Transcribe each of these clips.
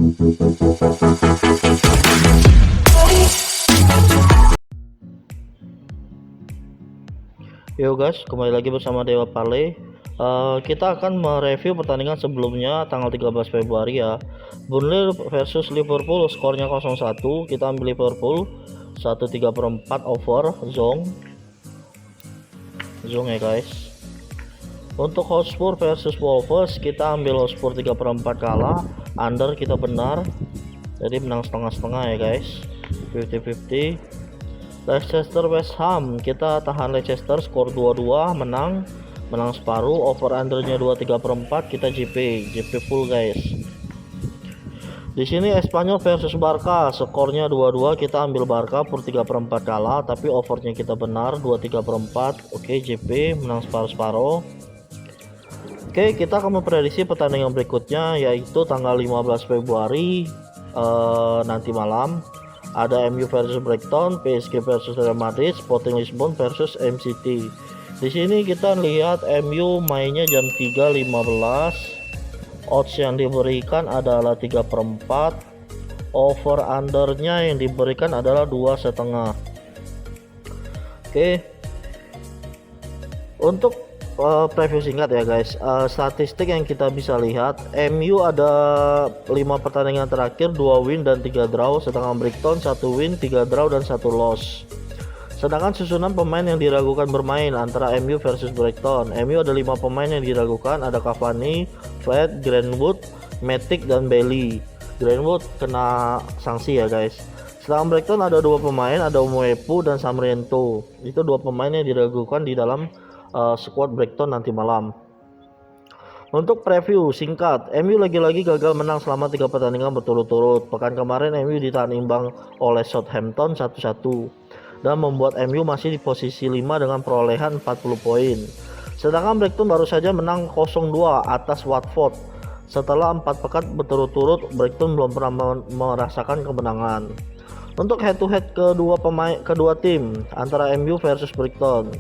Yo guys, kembali lagi bersama Dewa Parley. Kita akan mereview pertandingan sebelumnya tanggal 13 Februari ya. Burnley versus Liverpool, skornya 0-1. Kita ambil Liverpool 1/3/4 over zone ya guys. Untuk Hotspur versus Wolves, kita ambil Hotspur 3/4 kalah, under kita benar. Jadi menang setengah-setengah ya guys. 50-50. Leicester West Ham, kita tahan Leicester skor 2-2, menang separuh, over undernya 2/3/4, kita JP full guys. Di sini Espanyol versus Barca, skornya 2-2, kita ambil Barca per 3/4 kalah, tapi overnya kita benar 2/3/4. Oke, JP menang separuh. Oke, kita akan memprediksi pertandingan berikutnya, yaitu tanggal 15 Februari nanti malam. Ada MU versus Brighton, PSG versus Real Madrid, Sporting Lisbon versus MCT. Di sini kita lihat MU mainnya jam 3.15. Odds yang diberikan adalah 3/4. Over undernya yang diberikan adalah 2,5. Oke. Untuk preview singkat ya guys, statistik yang kita bisa lihat, MU ada 5 pertandingan terakhir, 2 win dan 3 draw, sedangkan Brighton 1 win, 3 draw dan 1 loss. Sedangkan susunan pemain yang diragukan bermain antara MU versus Brighton, MU ada 5 pemain yang diragukan, ada Cavani, Fred, Greenwood, Matic dan Bailey. Greenwood kena sanksi ya guys. Sedangkan Brighton ada 2 pemain, ada Mwepu dan Samriento. Itu 2 pemain yang diragukan di dalam squad Brighton nanti malam. Untuk preview singkat, MU lagi-lagi gagal menang selama 3 pertandingan berturut-turut. Pekan kemarin MU ditahan imbang oleh Southampton 1-1 dan membuat MU masih di posisi 5 dengan perolehan 40 poin. Sedangkan Brighton baru saja menang 0-2 atas Watford. Setelah 4 pekan berturut-turut, Brighton belum pernah merasakan kemenangan. Untuk head to head kedua tim antara MU versus Brighton,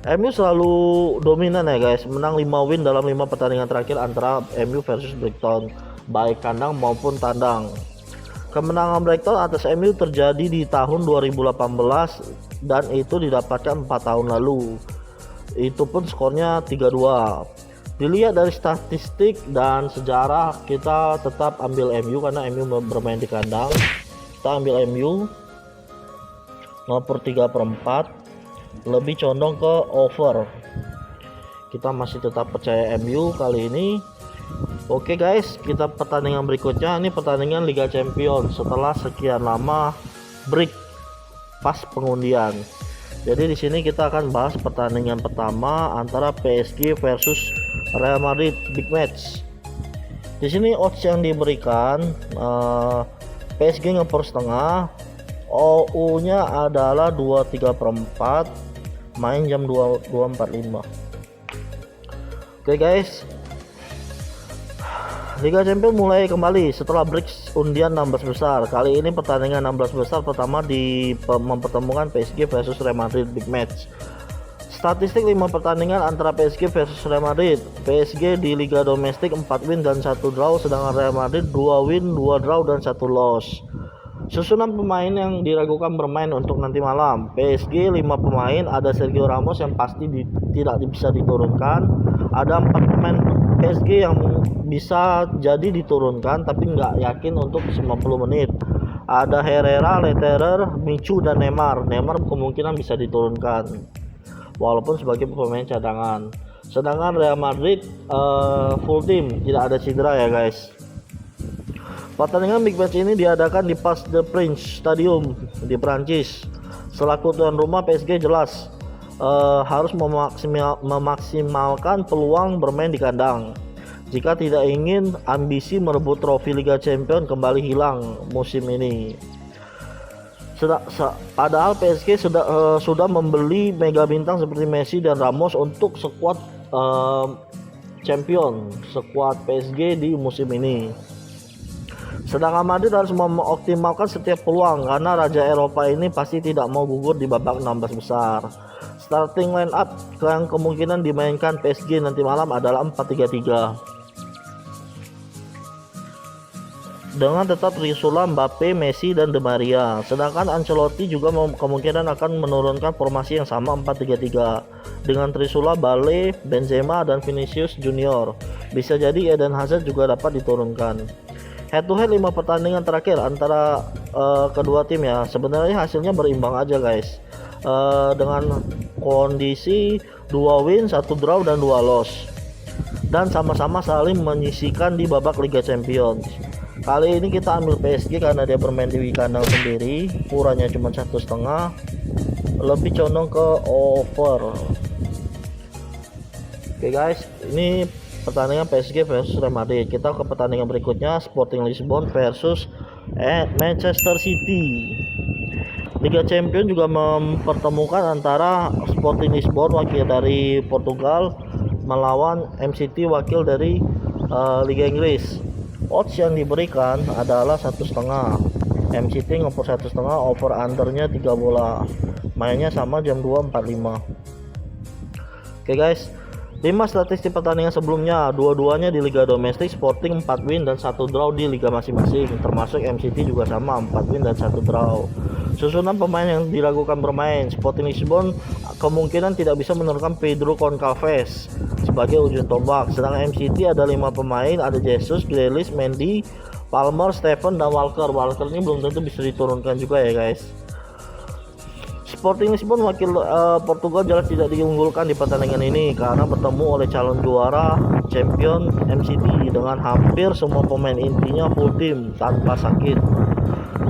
MU selalu dominan ya guys, menang 5 win dalam 5 pertandingan terakhir antara MU versus Brighton, baik kandang maupun tandang. Kemenangan Brighton atas MU terjadi di tahun 2018 dan itu didapatkan 4 tahun lalu. Itu pun skornya 3-2. Dilihat dari statistik dan sejarah, kita tetap ambil MU karena MU bermain di kandang. Kita ambil MU nomor 3/4. Lebih condong ke over. Kita masih tetap percaya MU kali ini. Oke guys, kita pertandingan berikutnya. Ini pertandingan Liga Champions setelah sekian lama break pas pengundian. Jadi di sini kita akan bahas pertandingan pertama antara PSG versus Real Madrid, big match. Di sini odds yang diberikan, PSG ngeper setengah, OU-nya adalah 2/3/4, main jam 2.45. Oke guys, Liga Champions mulai kembali setelah break undian 16 besar. Kali ini pertandingan 16 besar pertama mempertemukan PSG versus Real Madrid, big match. Statistik 5 pertandingan antara PSG versus Real Madrid. PSG di Liga Domestik 4 win dan 1 draw, sedangkan Real Madrid 2 win, 2 draw dan 1 loss. Susunan pemain yang diragukan bermain untuk nanti malam. PSG 5 pemain, ada Sergio Ramos yang pasti tidak bisa diturunkan. Ada 4 pemain PSG yang bisa jadi diturunkan tapi nggak yakin untuk 90 menit. Ada Herrera, Lederer, Michu dan Neymar. Neymar kemungkinan bisa diturunkan walaupun sebagai pemain cadangan. Sedangkan Real Madrid full team, tidak ada cedera ya guys. Pertandingan big match ini diadakan di Parc des Princes Stadium di Prancis. Selaku tuan rumah, PSG jelas harus memaksimalkan peluang bermain di kandang. Jika tidak ingin ambisi merebut trofi Liga Champions kembali hilang musim ini. Padahal PSG sudah membeli mega bintang seperti Messi dan Ramos untuk skuad champion, skuad PSG di musim ini. Sedangkan Madrid harus mengoptimalkan setiap peluang karena Raja Eropa ini pasti tidak mau gugur di babak 16 besar. Starting line up yang kemungkinan dimainkan PSG nanti malam adalah 4-3-3. dengan tetap Rizula, Mbappe, Messi, dan De Maria. Sedangkan Ancelotti juga kemungkinan akan menurunkan formasi yang sama 4-3-3 dengan Trisula, Bale, Benzema, dan Vinicius Junior. Bisa jadi Eden Hazard juga dapat diturunkan. Head to head 5 pertandingan terakhir antara kedua tim ya, sebenarnya hasilnya berimbang aja guys. Dengan kondisi 2 win, 1 draw, dan 2 loss, dan sama-sama saling menyisikan di babak Liga Champions. Kali ini kita ambil PSG karena dia bermain di kandang sendiri, kurangnya cuma 1,5, lebih condong ke over. Oke guys, ini pertandingan PSG versus Real Madrid. Kita ke pertandingan berikutnya, Sporting Lisbon versus Manchester City. Liga Champions juga mempertemukan antara Sporting Lisbon wakil dari Portugal melawan MCT wakil dari Liga Inggris. Odds yang diberikan adalah 1,5. MCT ngoper 1,5, over undernya 3 bola. Mainnya sama jam 2.45. Oke guys, 5 statistik pertandingan sebelumnya, dua-duanya di Liga Domestik. Sporting 4 win dan 1 draw di liga masing-masing, termasuk MCT juga sama 4 win dan 1 draw. Susunan pemain yang diragukan bermain, Sporting Lisbon kemungkinan tidak bisa menurunkan Pedro Goncalves sebagai ujung tombak. Sedangkan MCT ada 5 pemain, ada Jesus, Grealish, Mendy, Palmer, Steven, dan Walker. Walker ini belum tentu bisa diturunkan juga ya guys. Sporting Lisbon wakil Portugal jelas tidak diunggulkan di pertandingan ini karena bertemu oleh calon juara champion MCT dengan hampir semua pemain intinya full tim tanpa sakit.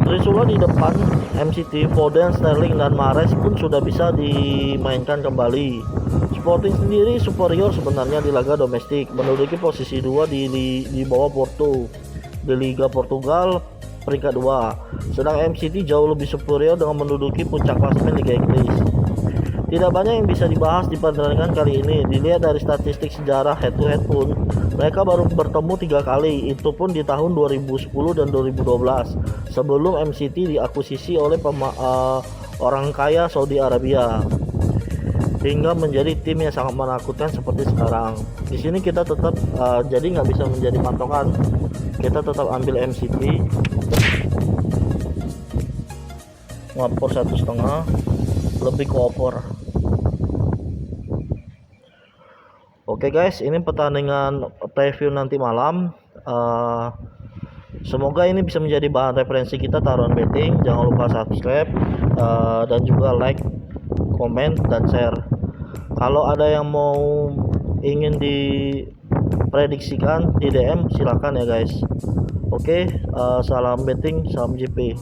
Trisula di depan MCT, Foden, Sterling, dan Mahrez pun sudah bisa dimainkan kembali. Sporting sendiri superior sebenarnya di laga domestik, menduduki posisi 2 di bawah Porto di Liga Portugal peringkat 2. Sedang MCT jauh lebih superior dengan menduduki puncak klasemen Liga Inggris. Tidak banyak yang bisa dibahas di pertandingan kali ini. Dilihat dari statistik sejarah head to head pun, mereka baru bertemu 3 kali, itu pun di tahun 2010 dan 2012 sebelum MCT diakuisisi oleh orang kaya Saudi Arabia hingga menjadi tim yang sangat menakutkan seperti sekarang. Di sini kita tetap jadi nggak bisa menjadi patokan, kita tetap ambil MCT ngapur 1,5, lebih ke over. Oke guys, ini pertandingan preview nanti malam. Semoga ini bisa menjadi bahan referensi kita taruhan betting. Jangan lupa subscribe dan juga like, komen, dan share. Kalau ada yang mau ingin diprediksikan di DM silakan ya guys. Oke, salam betting, salam JP.